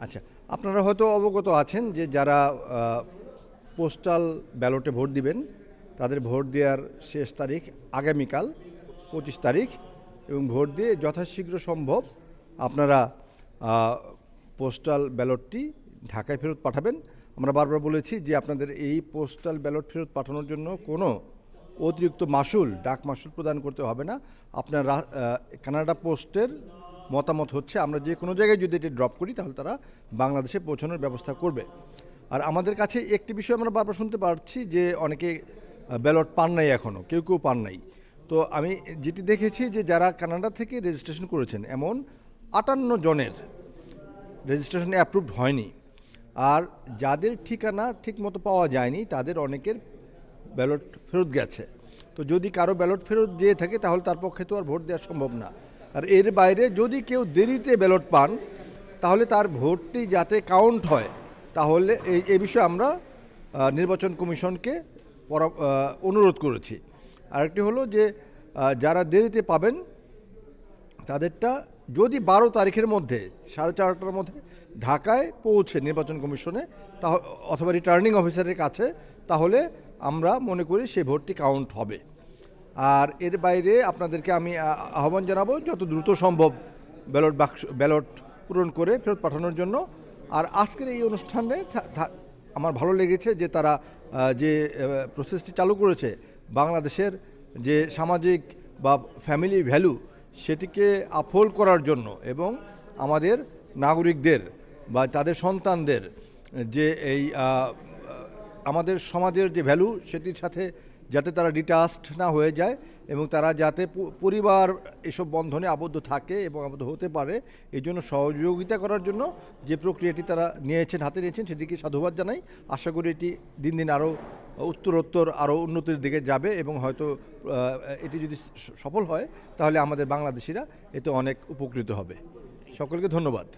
আচ্ছা, আপনারা হয়তো অবগত আছেন যে যারা পোস্টাল ব্যালটে ভোট দিবেন তাদের ভোট দেওয়ার শেষ তারিখ আগামীকাল 25 তারিখ, এবং ভোট দিয়ে যথাশীঘ্র সম্ভব আপনারা পোস্টাল ব্যালটটি ঢাকায় ফেরত পাঠাবেন। আমরা বারবার বলেছি যে আপনাদের এই পোস্টাল ব্যালট ফেরত পাঠানোর জন্য কোনো অতিরিক্ত মাসুল, ডাক মাসুল প্রদান করতে হবে না। আপনার কানাডা পোস্টের মতামত হচ্ছে আমরা যে কোনো জায়গায় যদি এটি ড্রপ করি তাহলে তারা বাংলাদেশে পৌঁছানোর ব্যবস্থা করবে। আর আমাদের কাছে একটি বিষয় আমরা বারবার শুনতে পাচ্ছি যে অনেকে ব্যালট পান নাই, এখনও কেউ কেউ পান নাই। তো আমি যেটি দেখেছি যে যারা কানাডা থেকে রেজিস্ট্রেশন করেছেন এমন 58 জনের রেজিস্ট্রেশন অ্যাপ্রুভড হয়নি। আর যাদের ঠিকানা ঠিকমতো পাওয়া যায়নি তাদের অনেকের ব্যালট ফেরত গেছে। তো যদি কারো ব্যালট ফেরত যেয়ে থাকে তাহলে তার পক্ষে তো আর ভোট দেওয়া সম্ভব না। আর এর বাইরে যদি কেউ দেরিতে ব্যালট পান তাহলে তার ভোটটি যাতে কাউন্ট হয়, তাহলে এই বিষয়ে আমরা নির্বাচন কমিশনকে অনুরোধ করেছি। আরেকটি হলো যে যারা দেরিতে পাবেন তাদেরটা যদি 12 তারিখের মধ্যে 4:30টার মধ্যে ঢাকায় পৌঁছে নির্বাচন কমিশনে অথবা রিটার্নিং অফিসারের কাছে, তাহলে আমরা মনে করি সেই ভোটটি কাউন্ট হবে। আর এর বাইরে আপনাদেরকে আমি আহ্বান জানাবো যত দ্রুত সম্ভব ব্যালট পূরণ করে ফেরত পাঠানোর জন্য। আর আজকের এই অনুষ্ঠানে আমার ভালো লেগেছে যে তারা যে প্রসেসটি চালু করেছে, বাংলাদেশের যে সামাজিক বা ফ্যামিলি ভ্যালু সেটিকে আপহোল্ড করার জন্য এবং আমাদের নাগরিকদের বা তাদের সন্তানদের যে এই আমাদের সমাজের যে ভ্যালু সেটির সাথে যাতে তারা ডিটাচড না হয়ে যায় এবং তারা যাতে পরিবার এসব বন্ধনে আবদ্ধ থাকে এবং আবদ্ধ হতে পারে, এই জন্য সহযোগিতা করার জন্য যে প্রক্রিয়াটি তারা হাতে নিয়েছেন সেটিকে সাধুবাদ জানাই। আশা করি এটি দিন দিন আরও উত্তরোত্তর আরও উন্নতির দিকে যাবে এবং হয়তো এটি যদি সফল হয় তাহলে আমাদের বাংলাদেশিরা এতে অনেক উপকৃত হবে। সকলকে ধন্যবাদ।